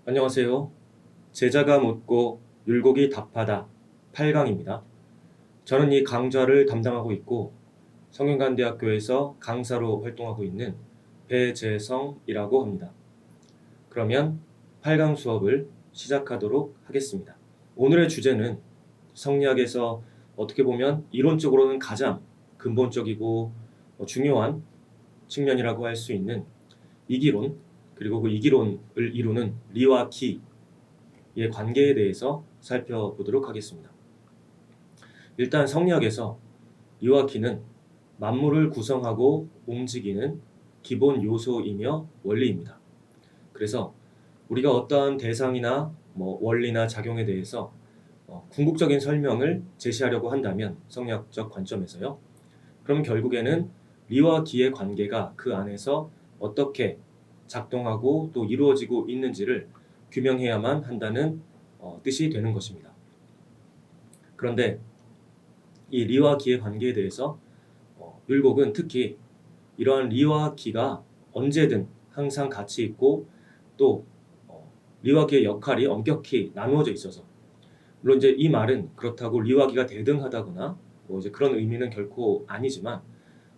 안녕하세요. 제자가 묻고 율곡이 답하다 8강입니다. 저는 이 강좌를 담당하고 있고 성균관대학교에서 강사로 활동하고 있는 배재성이라고 합니다. 그러면 8강 수업을 시작하도록 하겠습니다. 오늘의 주제는 성리학에서 어떻게 보면 이론적으로는 가장 근본적이고 중요한 측면이라고 할 수 있는 이기론, 그리고 그 이기론을 이루는 리와 키의 관계에 대해서 살펴보도록 하겠습니다. 일단 성리학에서 리와 키는 만물을 구성하고 움직이는 기본 요소이며 원리입니다. 그래서 우리가 어떠한 대상이나 원리나 작용에 대해서 궁극적인 설명을 제시하려고 한다면 성리학적 관점에서요. 그럼 결국에는 리와 키의 관계가 그 안에서 어떻게 작동하고 또 이루어지고 있는지를 규명해야만 한다는 뜻이 되는 것입니다. 그런데 이 리와 키의 관계에 대해서 율곡은 특히 이러한 리와 키가 언제든 항상 같이 있고 또 리와 키의 역할이 엄격히 나누어져 있어서, 물론 이제 이 말은 그렇다고 리와 키가 대등하다거나 이제 그런 의미는 결코 아니지만,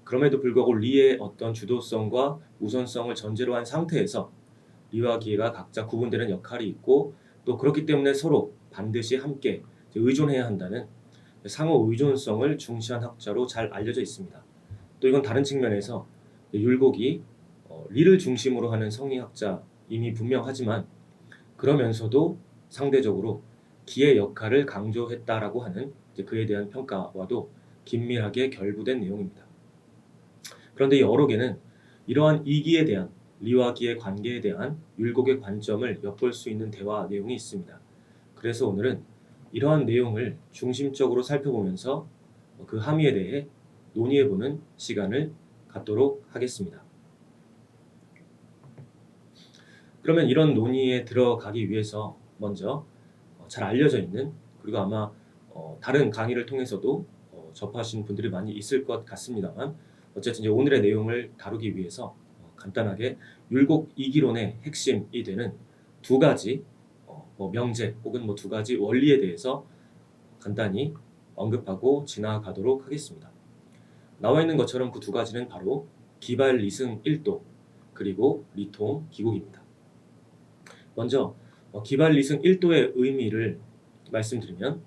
그럼에도 불구하고 리의 어떤 주도성과 우선성을 전제로 한 상태에서 리와 기가 각자 구분되는 역할이 있고, 또 그렇기 때문에 서로 반드시 함께 의존해야 한다는 상호 의존성을 중시한 학자로 잘 알려져 있습니다. 또 이건 다른 측면에서 율곡이 리를 중심으로 하는 성리학자임이 분명하지만, 그러면서도 상대적으로 기의 역할을 강조했다라고 하는 그에 대한 평가와도 긴밀하게 결부된 내용입니다. 그런데 여러 개는 이러한 이기에 대한 리와 기의 관계에 대한 율곡의 관점을 엿볼 수 있는 대화 내용이 있습니다. 그래서 오늘은 이러한 내용을 중심적으로 살펴보면서 그 함의에 대해 논의해보는 시간을 갖도록 하겠습니다. 그러면 이런 논의에 들어가기 위해서 먼저 잘 알려져 있는, 그리고 아마 다른 강의를 통해서도 접하신 분들이 많이 있을 것 같습니다만, 어쨌든 이제 오늘의 내용을 다루기 위해서 간단하게 율곡 이기론의 핵심이 되는 두 가지 명제 혹은 두 가지 원리에 대해서 간단히 언급하고 지나가도록 하겠습니다. 나와 있는 것처럼 그 두 가지는 바로 기발 리승 1도 그리고 리통 기곡입니다. 먼저 기발 리승 1도의 의미를 말씀드리면,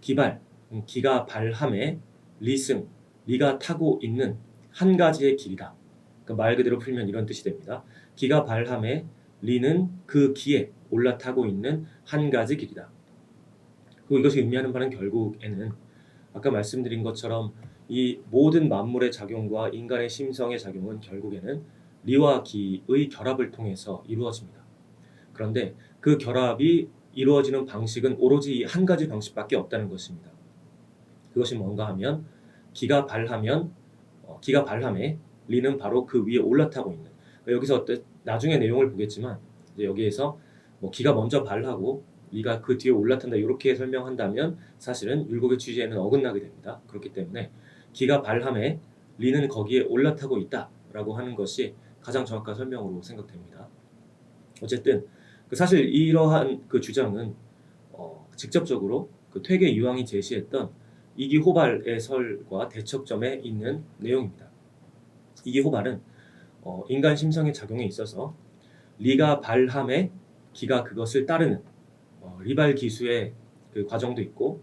기발, 기가 발함에, 리승, 리가 타고 있는 한 가지의 길이다. 그러니까 말 그대로 풀면 이런 뜻이 됩니다. 기가 발함에, 리는 그 기에 올라타고 있는 한 가지 길이다. 그리고 이것이 의미하는 바는 결국에는 아까 말씀드린 것처럼 이 모든 만물의 작용과 인간의 심성의 작용은 결국에는 리와 기의 결합을 통해서 이루어집니다. 그런데 그 결합이 이루어지는 방식은 오로지 한 가지 방식밖에 없다는 것입니다. 그것이 뭔가 하면 기가 발함에 리는 바로 그 위에 올라타고 있는, 여기서 나중에 내용을 보겠지만 이제 여기에서 기가 먼저 발하고 리가 그 뒤에 올라탄다 이렇게 설명한다면 사실은 율곡의 취지에는 어긋나게 됩니다. 그렇기 때문에 기가 발함에 리는 거기에 올라타고 있다라고 하는 것이 가장 정확한 설명으로 생각됩니다. 어쨌든 사실 이러한 그 주장은 직접적으로 그 퇴계 유황이 제시했던 이기호발의 설과 대척점에 있는 내용입니다. 이기호발은 인간 심성의 작용에 있어서 리가 발함에 기가 그것을 따르는 리발 기수의 그 과정도 있고,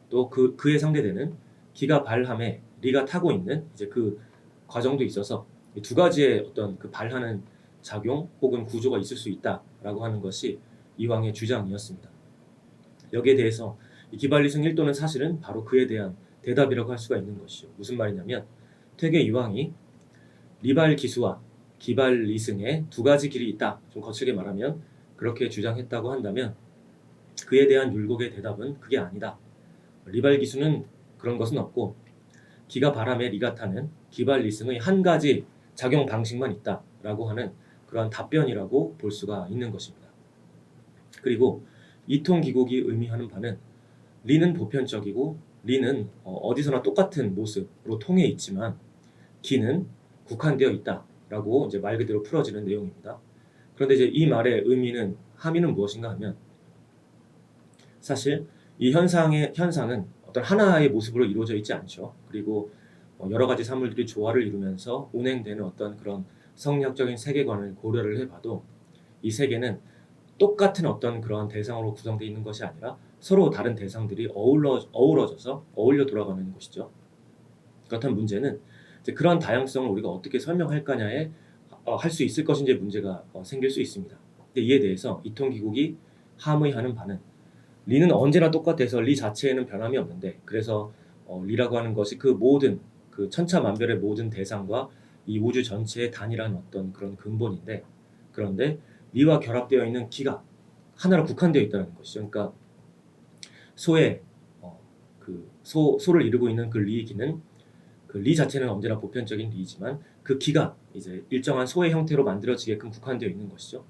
또 그에 상대되는 기가 발함에 리가 타고 있는 이제 그 과정도 있어서 이 두 가지의 어떤 그 발하는 작용 혹은 구조가 있을 수 있다라고 하는 것이 이왕의 주장이었습니다. 여기에 대해서 이 기발리승 1도는 사실은 바로 그에 대한 대답이라고 할 수가 있는 것이죠. 무슨 말이냐면, 퇴계 이황이 리발 기수와 기발 리승의 두 가지 길이 있다, 좀 거칠게 말하면 그렇게 주장했다고 한다면, 그에 대한 율곡의 대답은 그게 아니다. 리발 기수는 그런 것은 없고 기가 바람에 리가 타는 기발 리승의 한 가지 작용 방식만 있다라고 하는 그러한 답변이라고 볼 수가 있는 것입니다. 그리고 이통 기곡이 의미하는 바는 리는 보편적이고 리는 어디서나 똑같은 모습으로 통해 있지만 기는 국한되어 있다라고 이제 말 그대로 풀어지는 내용입니다. 그런데 이제 이 말의 의미는 함의는 무엇인가 하면 사실 이 현상은 어떤 하나의 모습으로 이루어져 있지 않죠. 그리고 여러 가지 사물들이 조화를 이루면서 운행되는 어떤 그런 성리학적인 세계관을 고려를 해봐도 이 세계는 똑같은 어떤 그러한 대상으로 구성되어 있는 것이 아니라 서로 다른 대상들이 어우러져서 어울려 돌아가는 것이죠. 그렇다면 문제는 이제 그러한 다양성을 우리가 어떻게 설명할 거냐에 할 수 있을 것인지의 문제가 생길 수 있습니다. 근데 이에 대해서 이통기국이 함의하는 바는 리는 언제나 똑같아서 리 자체에는 변함이 없는데 그래서 리라고 하는 것이 그 모든 그 천차만별의 모든 대상과 이 우주 전체의 단일한 어떤 그런 근본인데 그런데 리와 결합되어 있는 기가 하나로 국한되어 있다는 것이죠. 그러니까 소의 소를 이루고 있는 그 리의 기는 그 리 자체는 언제나 보편적인 리지만 그 기가 이제 일정한 소의 형태로 만들어지게끔 국한되어 있는 것이죠.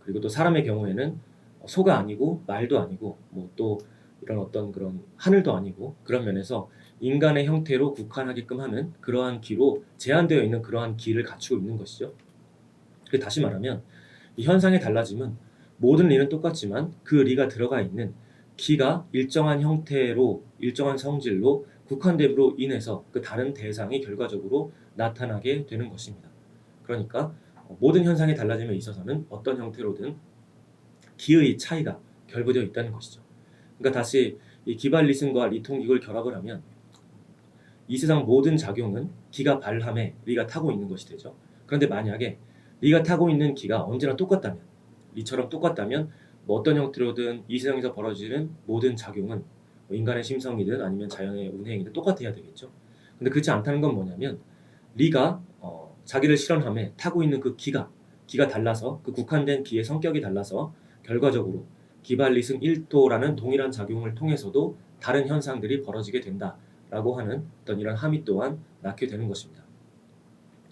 그리고 또 사람의 경우에는 소가 아니고 말도 아니고 뭐 또 이런 어떤 그런 하늘도 아니고 그런 면에서 인간의 형태로 국한하게끔 하는 그러한 기로 제한되어 있는 그러한 기를 갖추고 있는 것이죠. 다시 말하면 이 현상의 달라짐은 모든 리는 똑같지만 그 리가 들어가 있는 기가 일정한 형태로 일정한 성질로 국한됨으로 인해서 그 다른 대상이 결과적으로 나타나게 되는 것입니다. 그러니까 모든 현상의 달라짐에 있어서는 어떤 형태로든 기의 차이가 결부되어 있다는 것이죠. 그러니까 다시 이 기발리즘과 리통기구를 결합을 하면 이 세상 모든 작용은 기가 발함에 리가 타고 있는 것이 되죠. 그런데 만약에 리가 타고 있는 기가 언제나 똑같다면 리처럼 똑같다면 뭐 어떤 형태로든 이 세상에서 벌어지는 모든 작용은 뭐 인간의 심성이든 아니면 자연의 운행이든 똑같아야 되겠죠. 근데 그렇지 않다는 건 뭐냐면 리가 자기를 실현함에 타고 있는 그 기가 달라서 그 국한된 기의 성격이 달라서 결과적으로 기발리즘 1도라는 동일한 작용을 통해서도 다른 현상들이 벌어지게 된다라고 하는 어떤 이런 함의 또한 낳게 되는 것입니다.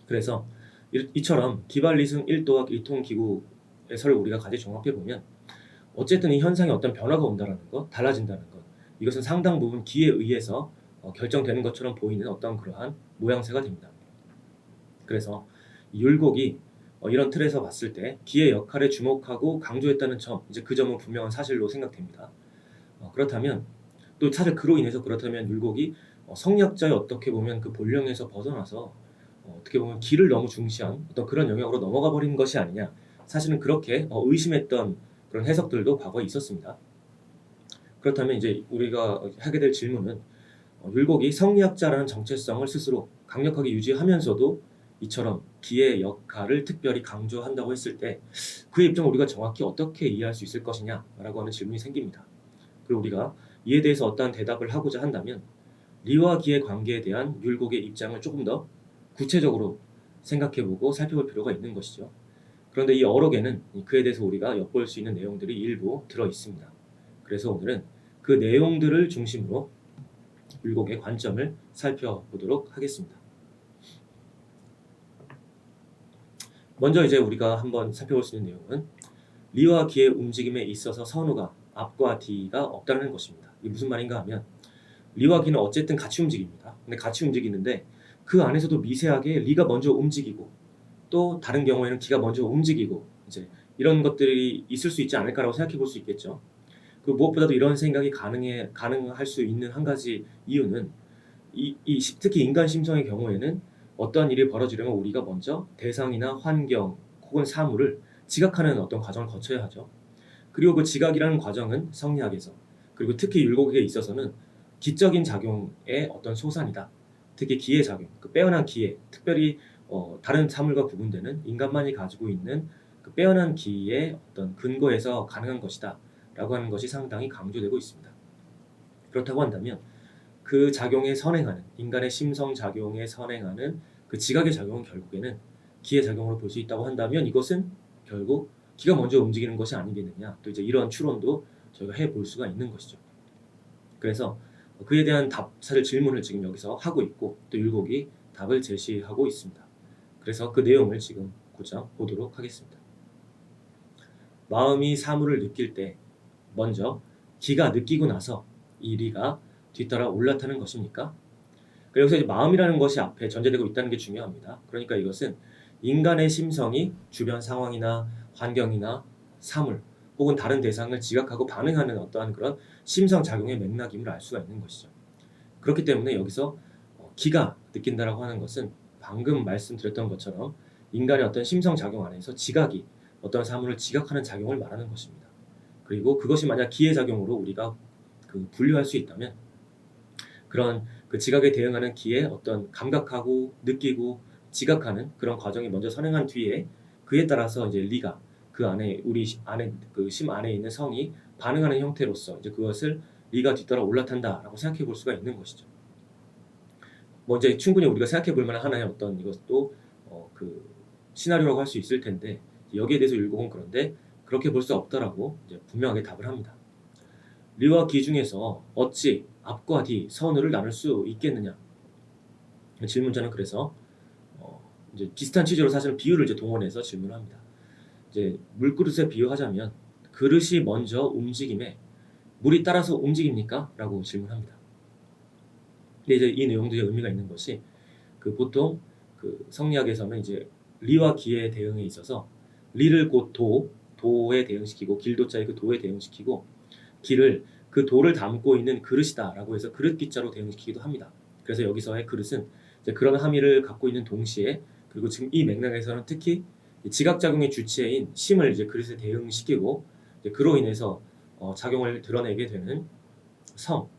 그래서 이처럼 기발리즘 1도와 이통기구에서를 우리가 같이 종합해 보면 어쨌든 이 현상에 어떤 변화가 온다는 것, 달라진다는 것 이것은 상당 부분 기에 의해서 결정되는 것처럼 보이는 어떤 그러한 모양새가 됩니다. 그래서 율곡이 이런 틀에서 봤을 때 기의 역할에 주목하고 강조했다는 점, 이제 그 점은 분명한 사실로 생각됩니다. 그렇다면 또 사실 그로 인해서 그렇다면 율곡이 성리학자의 어떻게 보면 그 본령에서 벗어나서 어떻게 보면 기를 너무 중시한 어떤 그런 영역으로 넘어가 버린 것이 아니냐. 사실은 그렇게 의심했던 그런 해석들도 과거에 있었습니다. 그렇다면 이제 우리가 하게 될 질문은 율곡이 성리학자라는 정체성을 스스로 강력하게 유지하면서도 이처럼 기의 역할을 특별히 강조한다고 했을 때 그의 입장을 우리가 정확히 어떻게 이해할 수 있을 것이냐라고 하는 질문이 생깁니다. 그리고 우리가 이에 대해서 어떠한 대답을 하고자 한다면 리와 기의 관계에 대한 율곡의 입장을 조금 더 구체적으로 생각해보고 살펴볼 필요가 있는 것이죠. 그런데 이 어록에는 그에 대해서 우리가 엿볼 수 있는 내용들이 일부 들어 있습니다. 그래서 오늘은 그 내용들을 중심으로 율곡의 관점을 살펴보도록 하겠습니다. 먼저 이제 우리가 한번 살펴볼 수 있는 내용은 리와 기의 움직임에 있어서 선우가 앞과 뒤가 없다는 것입니다. 이게 무슨 말인가 하면 리와 기는 어쨌든 같이 움직입니다. 근데 같이 움직이는데 그 안에서도 미세하게 리가 먼저 움직이고 또 다른 경우에는 기가 먼저 움직이고 이제 이런 것들이 있을 수 있지 않을까라고 생각해 볼 수 있겠죠. 그 무엇보다도 이런 생각이 가능할 수 있는 한 가지 이유는 특히 인간 심성의 경우에는 어떠한 일이 벌어지려면 우리가 먼저 대상이나 환경 혹은 사물을 지각하는 어떤 과정을 거쳐야 하죠. 그리고 그 지각이라는 과정은 성리학에서 그리고 특히 율곡에 있어서는 기적인 작용의 어떤 소산이다. 특히 기의 작용, 그 빼어난 기에 특별히 다른 사물과 구분되는 인간만이 가지고 있는 그 빼어난 기의 어떤 근거에서 가능한 것이다 라고 하는 것이 상당히 강조되고 있습니다. 그렇다고 한다면 그 작용에 선행하는 인간의 심성 작용에 선행하는 그 지각의 작용은 결국에는 기의 작용으로 볼 수 있다고 한다면 이것은 결국 기가 먼저 움직이는 것이 아니겠느냐 또 이제 이런 추론도 저희가 해볼 수가 있는 것이죠. 그래서 그에 대한 사실 질문을 지금 여기서 하고 있고 또 율곡이 답을 제시하고 있습니다. 그래서 그 내용을 지금 고작 보도록 하겠습니다. 마음이 사물을 느낄 때 먼저 기가 느끼고 나서 이 리가 뒤따라 올라타는 것입니까? 여기서 이제 마음이라는 것이 앞에 전제되고 있다는 게 중요합니다. 그러니까 이것은 인간의 심성이 주변 상황이나 환경이나 사물 혹은 다른 대상을 지각하고 반응하는 어떠한 그런 심성작용의 맥락임을 알 수가 있는 것이죠. 그렇기 때문에 여기서 기가 느낀다라고 하는 것은 방금 말씀드렸던 것처럼 인간의 어떤 심성작용 안에서 지각이 어떤 사물을 지각하는 작용을 말하는 것입니다. 그리고 그것이 만약 기의 작용으로 우리가 분류할 수 있다면 그런 그 지각에 대응하는 기에 어떤 감각하고 느끼고 지각하는 그런 과정이 먼저 선행한 뒤에 그에 따라서 이제 리가 그 안에 우리 안에 그 심 안에 있는 성이 반응하는 형태로서 이제 그것을 리가 뒤따라 올라탄다라고 생각해 볼 수가 있는 것이죠. 뭐 이제 충분히 우리가 생각해 볼 만한 하나의 어떤 이것도 그 시나리오라고 할 수 있을 텐데 여기에 대해서 율곡은 그런데 그렇게 볼 수 없다라고 이제 분명하게 답을 합니다. 리와 기 중에서 어찌 앞과 뒤 선우를 나눌 수 있겠느냐? 질문자는 그래서 이제 비슷한 취지로 사실은 비유를 이제 동원해서 질문합니다. 이제 물그릇에 비유하자면 그릇이 먼저 움직임에 물이 따라서 움직입니까? 라고 질문합니다. 근데 이제 이 내용도 의미가 있는 것이 그 보통 그 성리학에서는 이제 리와 기의 대응에 있어서 리를 곧 도에 대응시키고 길도자의 그 도에 대응시키고 기를 그 도를 담고 있는 그릇이다라고 해서 그릇 기자로 대응시키기도 합니다. 그래서 여기서의 그릇은 이제 그런 함의를 갖고 있는 동시에 그리고 지금 이 맥락에서는 특히 지각작용의 주체인 심을 이제 그릇에 대응시키고 이제 그로 인해서 작용을 드러내게 되는 성,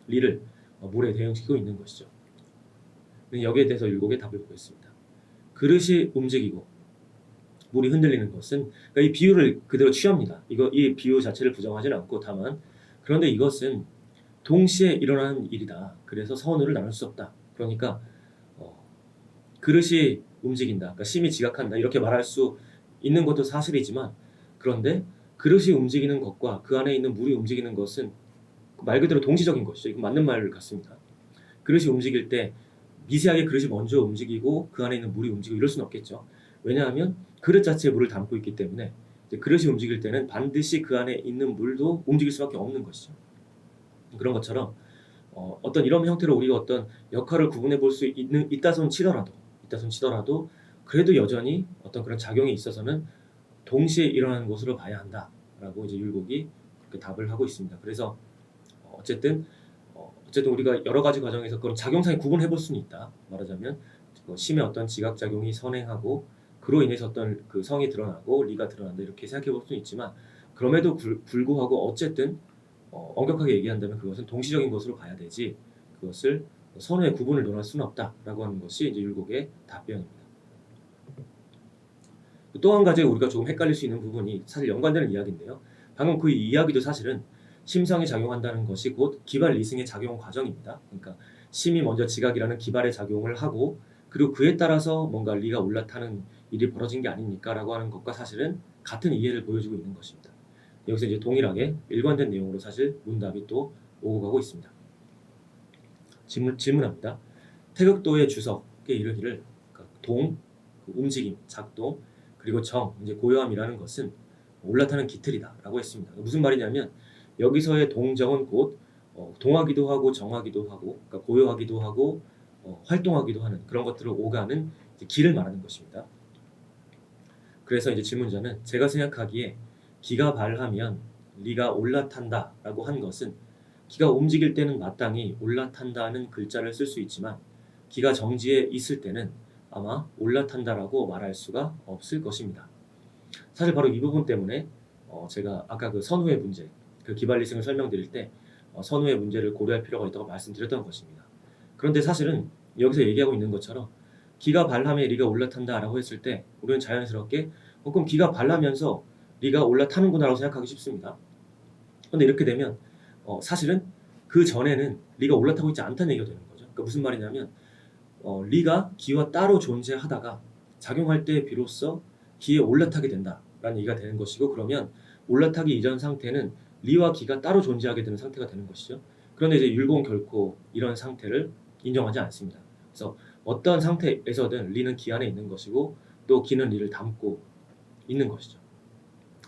리를 물에 대응시키고 있는 것이죠. 여기에 대해서 율곡의 답을 보겠습니다. 그릇이 움직이고 물이 흔들리는 것은 그러니까 이 비유를 그대로 취합니다. 이 비유 자체를 부정하지는 않고 다만 그런데 이것은 동시에 일어나는 일이다. 그래서 선우를 나눌 수 없다. 그러니까 그릇이 움직인다. 그러니까 심이 지각한다. 이렇게 말할 수 있는 것도 사실이지만 그런데 그릇이 움직이는 것과 그 안에 있는 물이 움직이는 것은 말 그대로 동시적인 것이죠. 이건 맞는 말 같습니다. 그릇이 움직일 때 미세하게 그릇이 먼저 움직이고 그 안에 있는 물이 움직이고 이럴 수는 없겠죠. 왜냐하면 그릇 자체에 물을 담고 있기 때문에 그릇이 움직일 때는 반드시 그 안에 있는 물도 움직일 수밖에 없는 것이죠. 그런 것처럼 어떤 이런 형태로 우리가 어떤 역할을 구분해 볼 수 있다손 치더라도 그래도 여전히 어떤 그런 작용에 있어서는 동시에 일어나는 것으로 봐야 한다라고 이제 율곡이 그렇게 답을 하고 있습니다. 그래서 어쨌든 우리가 여러 가지 과정에서 그런 작용상에 구분해 볼 수는 있다. 말하자면 심의 어떤 지각 작용이 선행하고 그로 인해서 어떤 그 성이 드러나고 리가 드러난다 이렇게 생각해 볼 수는 있지만 그럼에도 불구하고 어쨌든 엄격하게 얘기한다면 그것은 동시적인 것으로 봐야 되지 그것을 선후의 구분을 논할 수는 없다라고 하는 것이 이제 율곡의 답변입니다. 또 한 가지 우리가 조금 헷갈릴 수 있는 부분이 사실 연관되는 이야기인데요. 방금 그 이야기도 사실은 심성이 작용한다는 것이 곧 기발 리승의 작용 과정입니다. 그러니까 심이 먼저 지각이라는 기발의 작용을 하고 그리고 그에 따라서 뭔가 리가 올라타는 일이 벌어진 게 아닙니까? 라고 하는 것과 사실은 같은 이해를 보여주고 있는 것입니다. 여기서 이제 동일하게 일관된 내용으로 사실 문답이 또 오고 가고 있습니다. 질문합니다. 태극도의 주석에 이르기를 동, 움직임, 작동, 그리고 정, 이제 고요함이라는 것은 올라타는 기틀이다라고 했습니다. 무슨 말이냐면 여기서의 동정은 곧 동하기도 하고 정하기도 하고 그러니까 고요하기도 하고 활동하기도 하는 그런 것들을 오가는 기를 말하는 것입니다. 그래서 이제 질문자는 제가 생각하기에 기가 발하면 리가 올라탄다라고 한 것은 기가 움직일 때는 마땅히 올라탄다는 글자를 쓸 수 있지만 기가 정지해 있을 때는 아마 올라탄다라고 말할 수가 없을 것입니다. 사실 바로 이 부분 때문에 제가 아까 그 선후의 문제, 그 기발리승을 설명드릴 때 선후의 문제를 고려할 필요가 있다고 말씀드렸던 것입니다. 그런데 사실은 여기서 얘기하고 있는 것처럼 기가 발하면 리가 올라탄다라고 했을 때 우리는 자연스럽게 그럼 기가 발하면서 리가 올라타는구나라고 생각하기 쉽습니다. 그런데 이렇게 되면 사실은 그 전에는 리가 올라타고 있지 않다는 얘기가 되는 거죠. 그러니까 무슨 말이냐면 리가 기와 따로 존재하다가 작용할 때 비로소 기에 올라타게 된다라는 얘기가 되는 것이고 그러면 올라타기 이전 상태는 리와 기가 따로 존재하게 되는 상태가 되는 것이죠. 그런데 이제 율곡은 결코 이런 상태를 인정하지 않습니다. 그래서 어떤 상태에서든 리는 기 안에 있는 것이고 또 기는 리를 담고 있는 것이죠.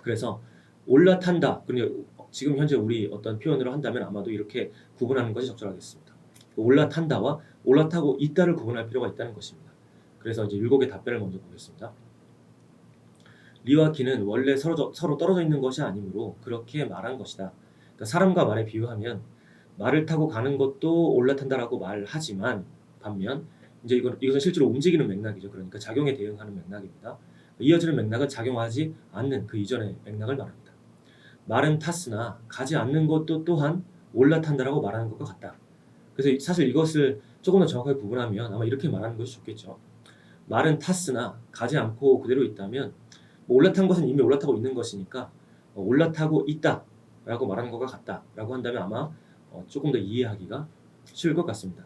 그래서 올라탄다. 그리고 지금 현재 우리 어떤 표현으로 한다면 아마도 이렇게 구분하는 것이 적절하겠습니다. 올라탄다와 올라타고 있다를 구분할 필요가 있다는 것입니다. 그래서 이제 율곡의 답변을 먼저 보겠습니다. 리와 기는 원래 서로 떨어져 있는 것이 아니므로 그렇게 말한 것이다. 그러니까 사람과 말에 비유하면 말을 타고 가는 것도 올라탄다라고 말하지만 반면 이제 이것은 실제로 움직이는 맥락이죠. 그러니까 작용에 대응하는 맥락입니다. 이어지는 맥락은 작용하지 않는 그 이전의 맥락을 말합니다. 말은 탔으나 가지 않는 것도 또한 올라탄다라고 말하는 것과 같다. 그래서 사실 이것을 조금 더 정확하게 구분하면 아마 이렇게 말하는 것이 좋겠죠. 말은 탔으나 가지 않고 그대로 있다면 올라탄 것은 이미 올라타고 있는 것이니까 올라타고 있다라고 말하는 것과 같다라고 한다면 아마 조금 더 이해하기가 쉬울 것 같습니다.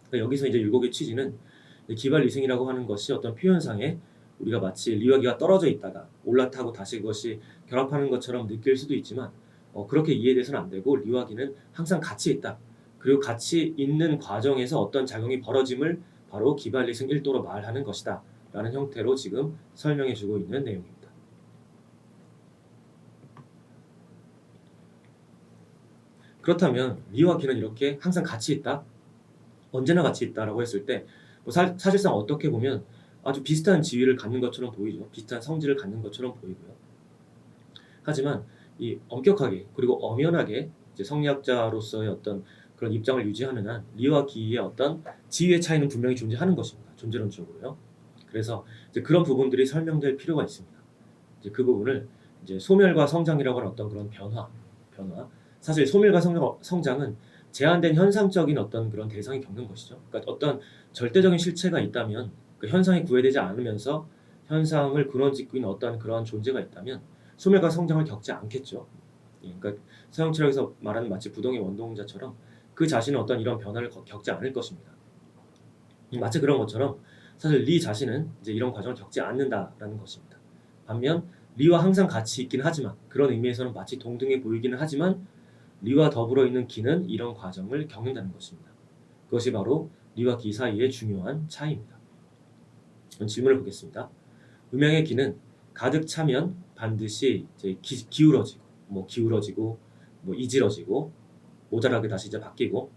그러니까 여기서 이제 율곡의 취지는 기발리승이라고 하는 것이 어떤 표현상에 우리가 마치 리와 기가 떨어져 있다가 올라타고 다시 그것이 결합하는 것처럼 느낄 수도 있지만 그렇게 이해돼서는 안 되고 리와 기는 항상 같이 있다. 그리고 같이 있는 과정에서 어떤 작용이 벌어짐을 바로 기발리승 1도로 말하는 것이다 라는 형태로 지금 설명해주고 있는 내용입니다. 그렇다면 리와 기는 이렇게 항상 같이 있다? 언제나 같이 있다라고 했을 때 사실상 어떻게 보면 아주 비슷한 지위를 갖는 것처럼 보이죠. 비슷한 성질을 갖는 것처럼 보이고요. 하지만 이 엄격하게 그리고 엄연하게 이제 성리학자로서의 어떤 그런 입장을 유지하는 한 리와 기의 어떤 지위의 차이는 분명히 존재하는 것입니다. 존재론적으로요. 그래서 이제 그런 부분들이 설명될 필요가 있습니다. 이제 그 부분을 이제 소멸과 성장이라고 하는 어떤 그런 변화. 사실 소멸과 성장은 제한된 현상적인 어떤 그런 대상이 겪는 것이죠. 그러니까 어떤 절대적인 실체가 있다면 그 현상이 구애되지 않으면서 현상을 근원짓고 있는 어떤 그런 존재가 있다면 소멸과 성장을 겪지 않겠죠. 그러니까 서양철학에서 말하는 마치 부동의 원동자처럼 그 자신은 어떤 이런 변화를 겪지 않을 것입니다. 마치 그런 것처럼 사실 리 자신은 이제 이런 과정을 겪지 않는다라는 것입니다. 반면 리와 항상 같이 있긴 하지만 그런 의미에서는 마치 동등해 보이기는 하지만 리와 더불어 있는 기는 이런 과정을 겪는다는 것입니다. 그것이 바로 리와 기 사이의 중요한 차이입니다. 질문을 보겠습니다. 음양의 기는 가득 차면 반드시 이제 기울어지고, 이질어지고, 모자라게 다시 이제 바뀌고,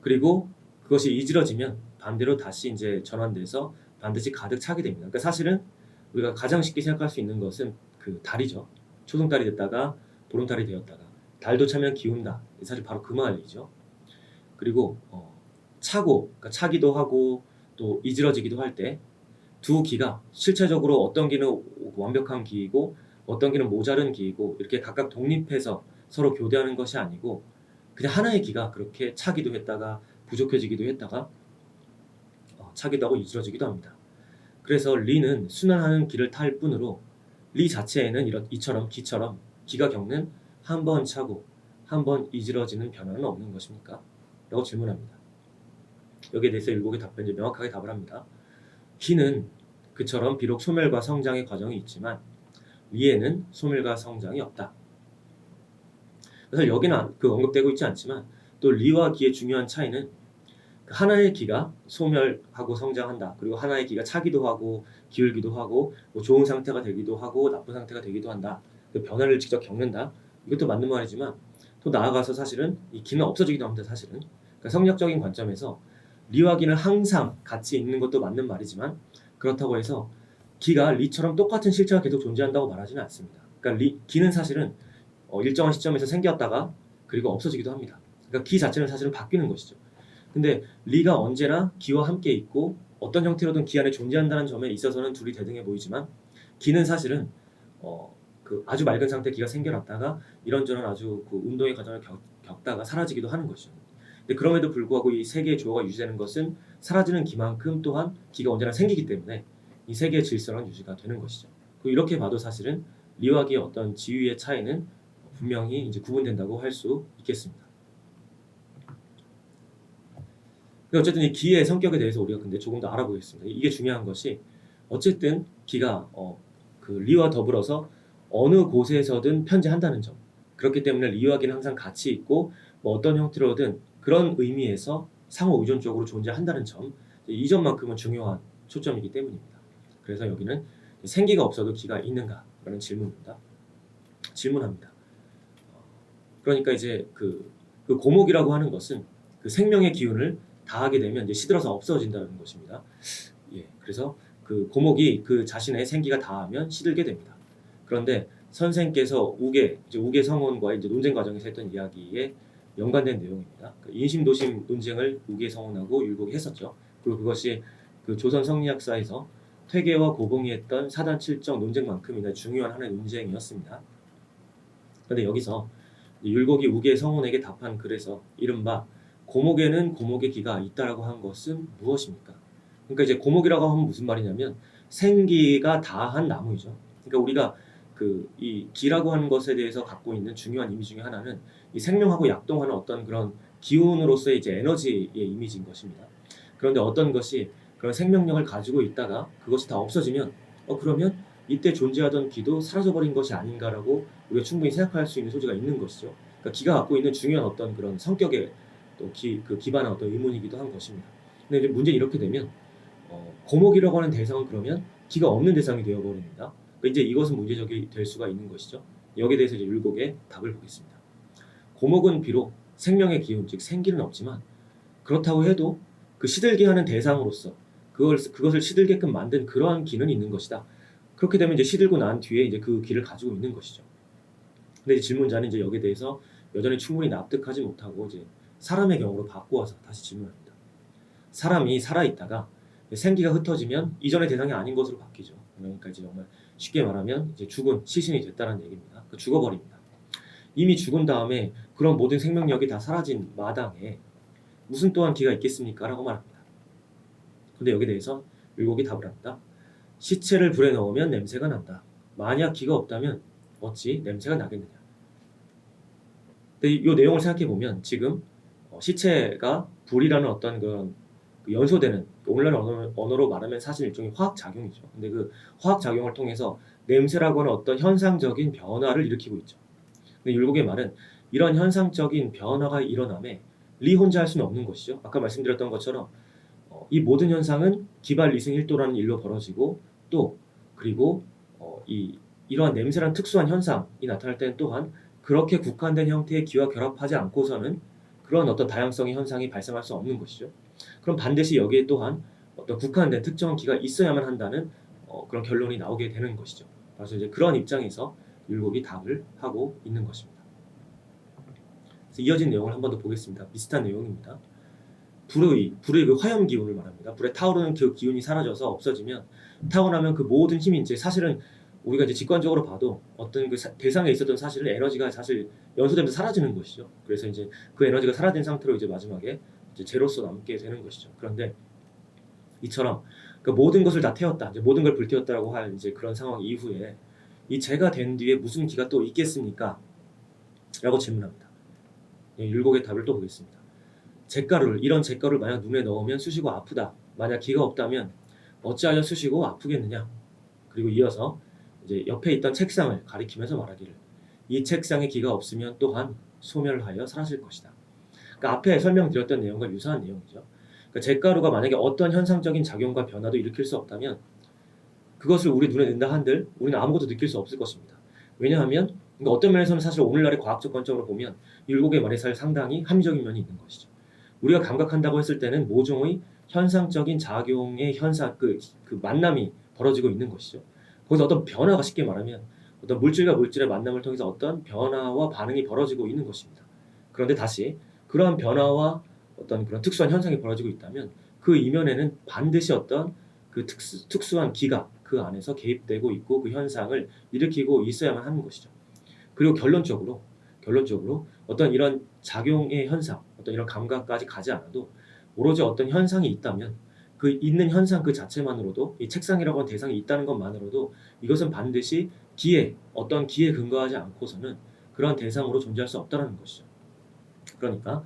그리고 그것이 이질어지면 반대로 다시 이제 전환돼서 반드시 가득 차게 됩니다. 그러니까 사실은 우리가 가장 쉽게 생각할 수 있는 것은 그 달이죠. 초승달이 됐다가 보름달이 되었다가 달도 차면 기운다. 사실 바로 그 말이죠. 그리고 그러니까 차기도 하고 또 이질어지기도 할 때 두 기가 실체적으로 어떤 기는 완벽한 기이고 어떤 기는 모자른 기이고 이렇게 각각 독립해서 서로 교대하는 것이 아니고 그냥 하나의 기가 그렇게 차기도 했다가 부족해지기도 했다가 차기도 하고 이질어지기도 합니다. 그래서 리는 순환하는 기를 탈 뿐으로 리 자체에는 이처럼 기처럼 기가 겪는 한 번 차고 한 번 이질어지는 변화는 없는 것입니까? 라고 질문합니다. 여기에 대해서 율곡의 답변이 명확하게 답을 합니다. 기는 그처럼 비록 소멸과 성장의 과정이 있지만 리에는 소멸과 성장이 없다. 그래서 여기는 그 언급되고 있지 않지만 또 리와 기의 중요한 차이는 하나의 기가 소멸하고 성장한다. 그리고 하나의 기가 차기도 하고 기울기도 하고 좋은 상태가 되기도 하고 나쁜 상태가 되기도 한다. 그 변화를 직접 겪는다. 이것도 맞는 말이지만 또 나아가서 사실은 이 기는 없어지기도 합니다. 사실은 그러니까 성리학적인 관점에서 리와 기는 항상 같이 있는 것도 맞는 말이지만 그렇다고 해서 기가 리처럼 똑같은 실체가 계속 존재한다고 말하지는 않습니다. 그러니까 기는 사실은 일정한 시점에서 생겼다가 그리고 없어지기도 합니다. 그러니까 기 자체는 사실은 바뀌는 것이죠. 근데 리가 언제나 기와 함께 있고 어떤 형태로든 기 안에 존재한다는 점에 있어서는 둘이 대등해 보이지만 기는 사실은 그 아주 맑은 상태 기가 생겨났다가 이런저런 아주 그 운동의 과정을 겪다가 사라지기도 하는 것이죠. 근데 그럼에도 불구하고 이 세 개의 조화가 유지되는 것은 사라지는 기만큼 또한 기가 언제나 생기기 때문에 이 세 개의 질서는 유지가 되는 것이죠. 이렇게 봐도 사실은 리와 기의 어떤 지위의 차이는 분명히 이제 구분된다고 할 수 있겠습니다. 어쨌든 이 기의 성격에 대해서 우리가 근데 조금 더 알아보겠습니다. 이게 중요한 것이 어쨌든 기가 그 리와 더불어서 어느 곳에서든 편재한다는 점. 그렇기 때문에 리와 기는 항상 같이 있고 어떤 형태로든 그런 의미에서 상호 의존적으로 존재한다는 점. 이 점만큼은 중요한 초점이기 때문입니다. 그래서 여기는 생기가 없어도 기가 있는가라는 질문입니다. 질문합니다. 그러니까 이제 그 고목이라고 하는 것은 그 생명의 기운을 다하게 되면 이제 시들어서 없어진다는 것입니다. 그래서 그 고목이 그 자신의 생기가 다하면 시들게 됩니다. 그런데 선생께서 우계 성혼과의 이제 논쟁 과정에서 했던 이야기에 연관된 내용입니다. 그 인심도심 논쟁을 우계 성혼하고 율곡이 했었죠. 그리고 그것이 그 조선 성리학사에서 퇴계와 고봉이 했던 사단 칠정 논쟁만큼이나 중요한 하나의 논쟁이었습니다. 그런데 여기서 율곡이 우계 성혼에게 답한 글에서 이른바 고목에는 고목의 기가 있다라고 한 것은 무엇입니까? 그러니까 이제 고목이라고 하면 무슨 말이냐면 생기가 다한 나무이죠. 그러니까 우리가 그 이 기라고 하는 것에 대해서 갖고 있는 중요한 이미지 중에 하나는 이 생명하고 약동하는 어떤 그런 기운으로서의 이제 에너지의 이미지인 것입니다. 그런데 어떤 것이 그런 생명력을 가지고 있다가 그것이 다 없어지면 그러면 이때 존재하던 기도 사라져버린 것이 아닌가라고 우리가 충분히 생각할 수 있는 소지가 있는 것이죠. 그러니까 기가 갖고 있는 중요한 어떤 그런 성격의 또 그 기반한 어떤 의문이기도 한 것입니다. 근데 이제 문제는 이렇게 되면 고목이라고 하는 대상은 그러면 기가 없는 대상이 되어버립니다. 그러니까 이제 이것은 문제적이 될 수가 있는 것이죠. 여기에 대해서 이제 율곡의 답을 보겠습니다. 고목은 비록 생명의 기운, 즉 생기는 없지만 그렇다고 해도 그 시들게 하는 대상으로서 그것을 시들게끔 만든 그러한 기는 있는 것이다. 그렇게 되면 이제 시들고 난 뒤에 이제 그 기를 가지고 있는 것이죠. 근데 이제 질문자는 이제 여기에 대해서 여전히 충분히 납득하지 못하고 이제 사람의 경우로 바꾸어서 다시 질문합니다. 사람이 살아있다가 생기가 흩어지면 이전의 대상이 아닌 것으로 바뀌죠. 그러니까 이제 정말 쉽게 말하면 이제 죽은 시신이 됐다는 얘기입니다. 죽어버립니다. 이미 죽은 다음에 그런 모든 생명력이 다 사라진 마당에 무슨 또한 기가 있겠습니까? 라고 말합니다. 근데 여기에 대해서 율곡이 답을 합니다. 시체를 불에 넣으면 냄새가 난다. 만약 기가 없다면 어찌 냄새가 나겠느냐. 근데 이 내용을 생각해 보면 지금 시체가 불이라는 어떤 그런 연소되는 오늘날 언어로 말하면 사실 일종의 화학 작용이죠. 근데 그 화학 작용을 통해서 냄새라고 하는 어떤 현상적인 변화를 일으키고 있죠. 근데 율곡의 말은 이런 현상적인 변화가 일어남에 리 혼자 할 수는 없는 것이죠. 아까 말씀드렸던 것처럼 이 모든 현상은 기발 리승 1도라는 일로 벌어지고 또 그리고 이러한 냄새란 특수한 현상이 나타날 때는 또한 그렇게 국한된 형태의 기와 결합하지 않고서는 그런 어떤 다양성의 현상이 발생할 수 없는 것이죠. 그럼 반드시 여기에 또한 어떤 국한된 특정한 기가 있어야만 한다는 그런 결론이 나오게 되는 것이죠. 그래서 이제 그런 입장에서 율곡이 답을 하고 있는 것입니다. 그래서 이어진 내용을 한 번 더 보겠습니다. 비슷한 내용입니다. 불의 그 화염 기운을 말합니다. 불에 타오르는 그 기운이 사라져서 없어지면 타오르면 그 모든 힘이 이제 사실은 우리가 이제 직관적으로 봐도 어떤 그 대상에 있었던 사실은 에너지가 사실 연소되면서 사라지는 것이죠. 그래서 이제 그 에너지가 사라진 상태로 이제 마지막에 이제 제로서 남게 되는 것이죠. 그런데 이처럼 그 모든 것을 다 태웠다, 이제 모든 걸 불태웠다라고 할 이제 그런 상황 이후에 이 재가 된 뒤에 무슨 기가 또 있겠습니까? 라고 질문합니다. 율곡의 답을 또 보겠습니다. 이런 잿가루를 만약 눈에 넣으면 쑤시고 아프다. 만약 기가 없다면 어찌하여 쑤시고 아프겠느냐? 그리고 이어서 이제 옆에 있던 책상을 가리키면서 말하기를 이 책상에 기가 없으면 또한 소멸하여 사라질 것이다. 그러니까 앞에 설명드렸던 내용과 유사한 내용이죠. 그러니까 잿가루가 만약에 어떤 현상적인 작용과 변화도 일으킬 수 없다면 그것을 우리 눈에 넣는다 한들 우리는 아무것도 느낄 수 없을 것입니다. 왜냐하면 그러니까 어떤 면에서는 사실 오늘날의 과학적 관점으로 보면 율곡의 말에 상당히 합리적인 면이 있는 것이죠. 우리가 감각한다고 했을 때는 모종의 현상적인 작용의 현상 그 만남이 벌어지고 있는 것이죠. 거기서 어떤 변화가 쉽게 말하면 어떤 물질과 물질의 만남을 통해서 어떤 변화와 반응이 벌어지고 있는 것입니다. 그런데 다시 그러한 변화와 어떤 그런 특수한 현상이 벌어지고 있다면 그 이면에는 반드시 어떤 그 특수한 기가 그 안에서 개입되고 있고 그 현상을 일으키고 있어야만 하는 것이죠. 그리고 결론적으로 어떤 이런 작용의 현상, 어떤 이런 감각까지 가지 않아도 오로지 어떤 현상이 있다면 그 있는 현상 그 자체만으로도 이 책상이라고 하는 대상이 있다는 것만으로도 이것은 반드시 어떤 기에 근거하지 않고서는 그런 대상으로 존재할 수 없다는 것이죠. 그러니까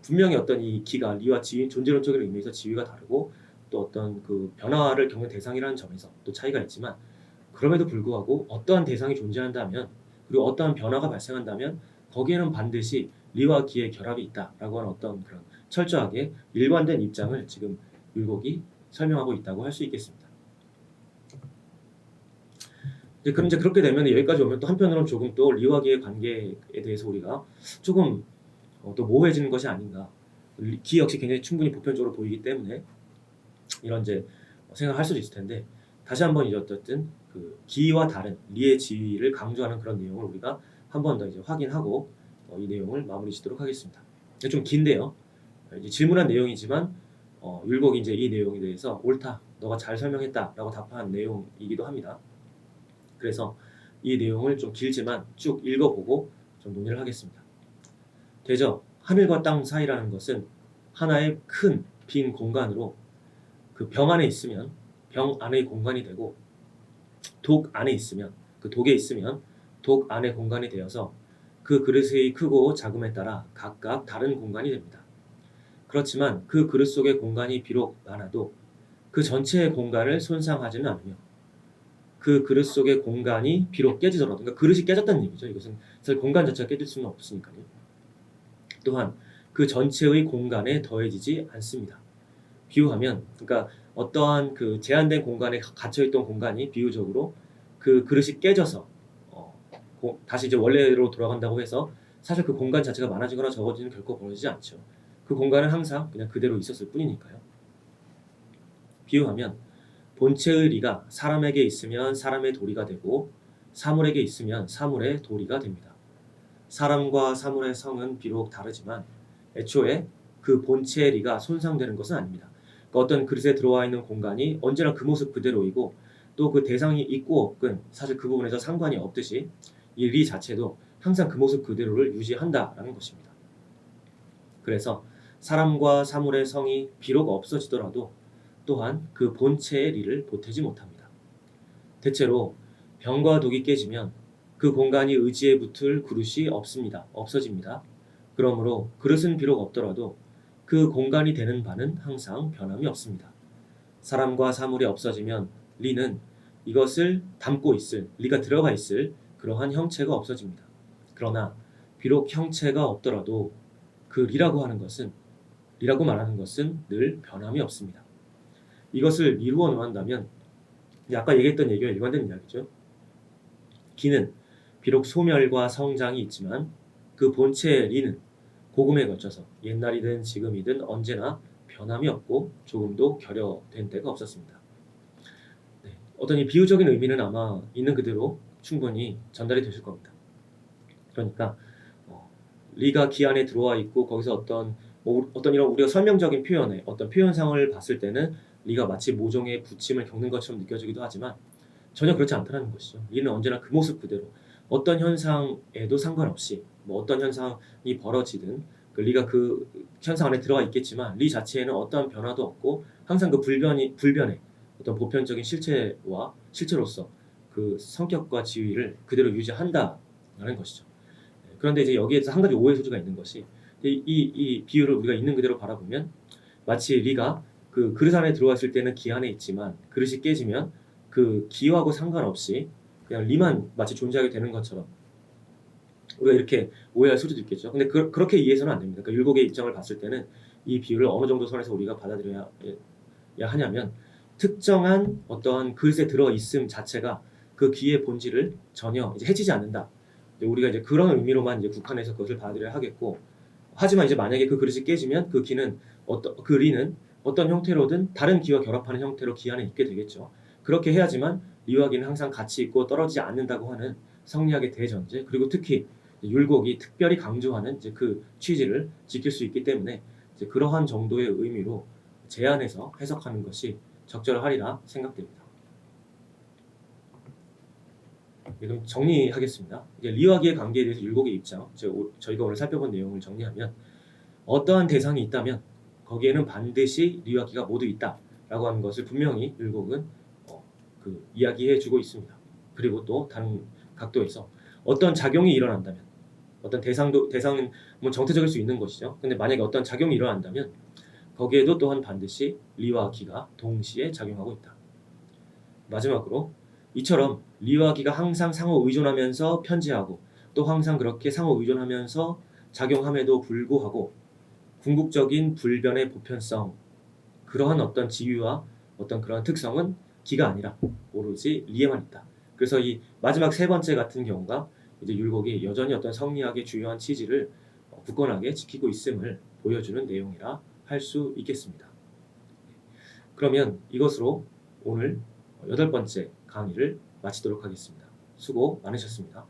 분명히 어떤 이 기가 리와 존재론적인 의미에서 지위가 다르고 또 어떤 그 변화를 겪는 대상이라는 점에서 또 차이가 있지만 그럼에도 불구하고 어떠한 대상이 존재한다면 그리고 어떠한 변화가 발생한다면 거기에는 반드시 리와 기의 결합이 있다라고 하는 어떤 그런 철저하게 일관된 입장을 지금 율곡이 설명하고 있다고 할 수 있겠습니다. 그럼 이제 그렇게 되면 여기까지 오면 또 한편으로는 조금 또 리와 기의 관계에 대해서 우리가 조금 또 모호해지는 것이 아닌가. 기 역시 굉장히 충분히 보편적으로 보이기 때문에 이런 이제 생각할 수도 있을 텐데 다시 한번 이제 어쨌든 그 기와 다른 리의 지위를 강조하는 그런 내용을 우리가 한 번 더 이제 확인하고 이 내용을 마무리 짓도록 하겠습니다. 좀 긴데요. 이제 질문한 내용이지만 율곡이 이제 이 내용에 대해서 옳다, 너가 잘 설명했다라고 답한 내용이기도 합니다. 그래서 이 내용을 좀 길지만 쭉 읽어보고 좀 논의를 하겠습니다. 대저 하늘과 땅 사이라는 것은 하나의 큰 빈 공간으로 그 병 안에 있으면 병 안의 공간이 되고 독 안에 있으면 그 독에 있으면 독 안의 공간이 되어서 그 그릇의 크고 작음에 따라 각각 다른 공간이 됩니다. 그렇지만 그 그릇 속의 공간이 비록 많아도 그 전체의 공간을 손상하지는 않으며 그 그릇 속의 공간이 비록 깨지더라도 그러니까 그릇이 깨졌다는 얘기죠. 이것은 사실 공간 자체가 깨질 수는 없으니까요. 또한 그 전체의 공간에 더해지지 않습니다. 비유하면 그러니까 어떠한 그 제한된 공간에 갇혀있던 공간이 비유적으로 그 그릇이 깨져서 다시 이제 원래로 돌아간다고 해서 사실 그 공간 자체가 많아지거나 적어지는 결코 벌어지지 않죠. 그 공간은 항상 그냥 그대로 있었을 뿐이니까요. 비유하면 본체의 리가 사람에게 있으면 사람의 도리가 되고 사물에게 있으면 사물의 도리가 됩니다. 사람과 사물의 성은 비록 다르지만 애초에 그 본체의 리가 손상되는 것은 아닙니다. 그러니까 어떤 그릇에 들어와 있는 공간이 언제나 그 모습 그대로이고 또 그 대상이 있고 없건 사실 그 부분에서 상관이 없듯이 이 리 자체도 항상 그 모습 그대로를 유지한다라는 것입니다. 그래서 사람과 사물의 성이 비록 없어지더라도 또한 그 본체의 리를 보태지 못합니다. 대체로 병과 독이 깨지면 그 공간이 의지에 붙을 그릇이 없어집니다. 그러므로 그릇은 비록 없더라도 그 공간이 되는 바는 항상 변함이 없습니다. 사람과 사물이 없어지면 리는 이것을 담고 있을, 리가 들어가 있을 그러한 형체가 없어집니다. 그러나 비록 형체가 없더라도 그 리라고 말하는 것은 늘 변함이 없습니다. 이것을 이루어 놓는다면 아까 얘기했던 얘기와 일관된 이야기죠. 기는 비록 소멸과 성장이 있지만 그 본체의 리는 고금에 걸쳐서 옛날이든 지금이든 언제나 변함이 없고 조금도 결여된 때가 없었습니다. 어떤 이 비유적인 의미는 아마 있는 그대로 충분히 전달이 되실 겁니다. 그러니까 리가 기 안에 들어와 있고 거기서 어떤 이런 우리가 설명적인 표현에 어떤 표현상을 봤을 때는 리가 마치 모종의 부침을 겪는 것처럼 느껴지기도 하지만 전혀 그렇지 않다는 것이죠. 리는 언제나 그 모습 그대로 어떤 현상에도 상관없이 어떤 현상이 벌어지든 리가 그 현상 안에 들어가 있겠지만 리 자체에는 어떠한 변화도 없고 항상 그 불변의 어떤 보편적인 실체로서 그 성격과 지위를 그대로 유지한다라는 것이죠. 그런데 이제 여기에서 한 가지 오해 소지가 있는 것이 이 비유를 우리가 있는 그대로 바라보면 마치 리가 그 그릇 안에 들어왔을 때는 기 안에 있지만 그릇이 깨지면 그 기하고 상관없이 그냥 리만 마치 존재하게 되는 것처럼 우리가 이렇게 오해할 수도 있겠죠. 근데 그렇게 이해해서는 안 됩니다. 그러니까 율곡의 입장을 봤을 때는 이 비유를 어느 정도 선에서 우리가 받아들여야 하냐면 특정한 어떠한 그릇에 들어 있음 자체가 그 기의 본질을 전혀 이제 해치지 않는다. 우리가 이제 그런 의미로만 이제 국한해서 그것을 받아들여야 하겠고, 하지만 이제 만약에 그 그릇이 깨지면 그 리는 어떤 형태로든 다른 기와 결합하는 형태로 기 안에 있게 되겠죠. 그렇게 해야지만 리와 기는 항상 같이 있고 떨어지지 않는다고 하는 성리학의 대전제, 그리고 특히 율곡이 특별히 강조하는 이제 그 취지를 지킬 수 있기 때문에 이제 그러한 정도의 의미로 제안해서 해석하는 것이 적절하리라 생각됩니다. 그럼 정리하겠습니다. 이제 리와 기의 관계에 대해서 율곡의 입장, 저희가 오늘 살펴본 내용을 정리하면 어떠한 대상이 있다면 거기에는 반드시 리와 기가 모두 있다라고 하는 것을 분명히 율곡은 이야기해주고 있습니다. 그리고 또 다른 각도에서 어떤 작용이 일어난다면 어떤 대상은 뭐 정태적일 수 있는 것이죠. 근데 만약에 어떤 작용이 일어난다면 거기에도 또한 반드시 리와 기가 동시에 작용하고 있다. 마지막으로 이처럼 리와 기가 항상 상호 의존하면서 편지하고 또 항상 그렇게 상호 의존하면서 작용함에도 불구하고 궁극적인 불변의 보편성, 그러한 어떤 지위와 어떤 그런 특성은 기가 아니라 오로지 리에만 있다. 그래서 이 마지막 세 번째 같은 경우가 이제 율곡이 여전히 어떤 성리학의 주요한 취지를 굳건하게 지키고 있음을 보여주는 내용이라 할 수 있겠습니다. 그러면 이것으로 오늘 8번째 강의를 마치도록 하겠습니다. 수고 많으셨습니다.